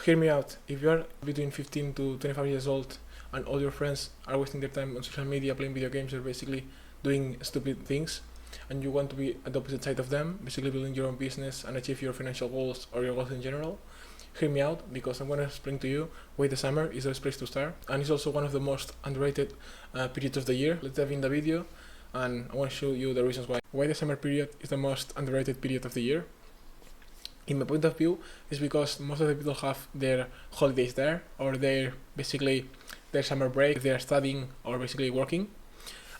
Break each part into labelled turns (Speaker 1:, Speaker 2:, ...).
Speaker 1: hear me out. If you are between 15 to 25 years old and all your friends are wasting their time on social media playing video games or basically doing stupid things, and you want to be at the opposite side of them, basically building your own business and achieve your financial goals or your goals in general, hear me out, because I'm going to explain to you why the summer is the best place to start, and it's also one of the most underrated periods of the year. Let's dive in the video, and I want to show you the reasons why the summer period is the most underrated period of the year. In my point of view, is because most of the people have their holidays there, or their summer break if they are studying or basically working,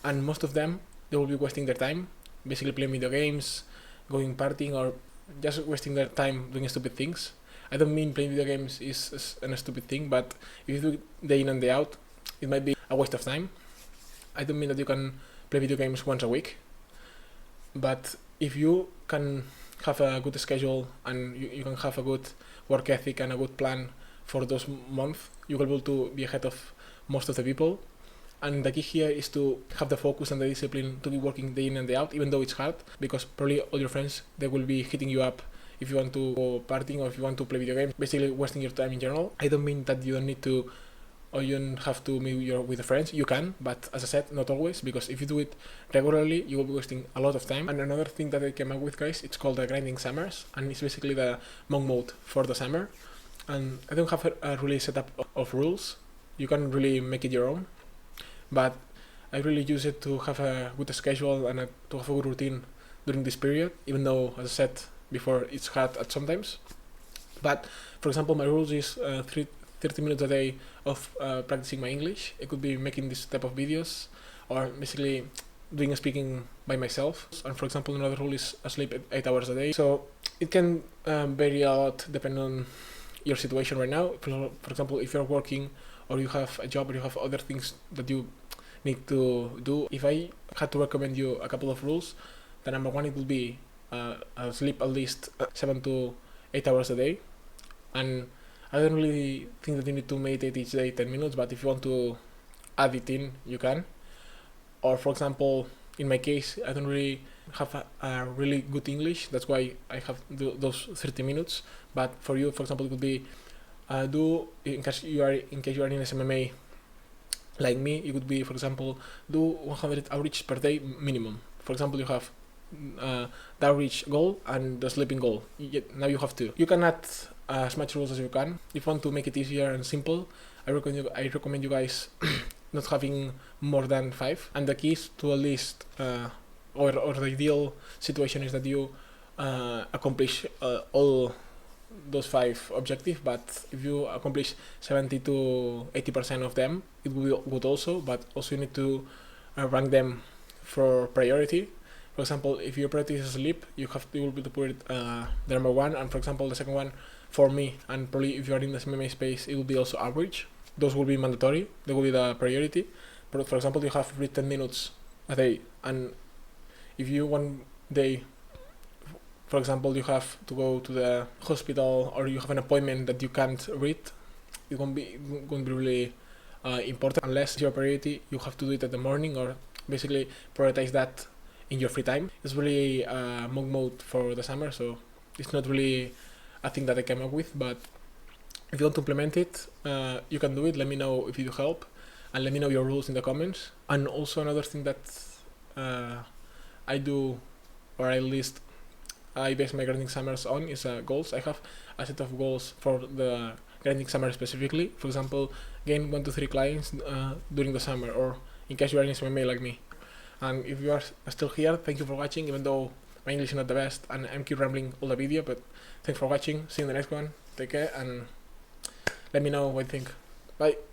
Speaker 1: and most of them, they will be wasting their time basically playing video games, going partying, or just wasting their time doing stupid things. I don't mean playing video games is a stupid thing, but if you do it day in and day out, it might be a waste of time. I don't mean that you can play video games once a week, but if you can have a good schedule and you can have a good work ethic and a good plan for those months, you will be able to be ahead of most of the people. And the key here is to have the focus and the discipline to be working day in and day out, even though it's hard, because probably all your friends, they will be hitting you up if you want to go partying or if you want to play video games, basically wasting your time in general. I don't mean that you don't need to, or you don't have to meet with the friends. You can, but as I said, not always, because if you do it regularly, you will be wasting a lot of time. And another thing that I came up with, guys, it's called the grinding summers, and it's basically the monk mode for the summer. And I don't have a really setup of rules. You can really make it your own, but I really use it to have a good schedule and to have a good routine during this period, even though, as I said before, it's hard at sometimes. But for example, my rules is 30 minutes a day of practicing my English. It could be making this type of videos, or basically doing speaking by myself. And for example, another rule is sleep 8 hours a day. So it can vary a lot depending on your situation right now. For example, if you're working or you have a job or you have other things that you need to do, if I had to recommend you a couple of rules, the number one, it would be sleep at least 7 to 8 hours a day. And I don't really think that you need to meditate each day 10 minutes, but if you want to add it in, you can. Or for example, in my case, I don't really have a really good English, that's why I have those 30 minutes. But for you, for example, it could be in case you are in smma like me, it would be, for example, do 100 outreach per day minimum. For example, you have the outreach goal and the sleeping goal. Now you have two. You can add as much rules as you can. If you want to make it easier and simple, I recommend you guys not having more than 5. And the key is to at least, or the ideal situation is that you accomplish all those 5 objectives. But if you accomplish 70 to 80% of them, it will be good also. But also you need to rank them for priority. For example, if your priority is sleep, you will be to put it the number 1, and for example, the second one for me, and probably if you are in the smma space, it will be also average. Those will be mandatory. They will be the priority. But for example, you have read 10 minutes a day, and if you one day, for example, you have to go to the hospital or you have an appointment that you can't read, it won't be really important. Unless it's your priority, you have to do it at the morning, or basically prioritize that in your free time. It's really monk mode for the summer, so it's not really a thing that I came up with, but if you want to implement it, you can do it. Let me know if you help, and let me know your rules in the comments. And also another thing that I do, or at least I base my grinding summers on, is goals. I have a set of goals for the grinding summer specifically. For example, gain 1 to 3 clients during the summer, or in case you are in smma like me. And if you are still here, thank you for watching, even though my English is not the best and I'm keep rambling all the video, but thanks for watching. See you in the next one. Take care and let me know what you think. Bye.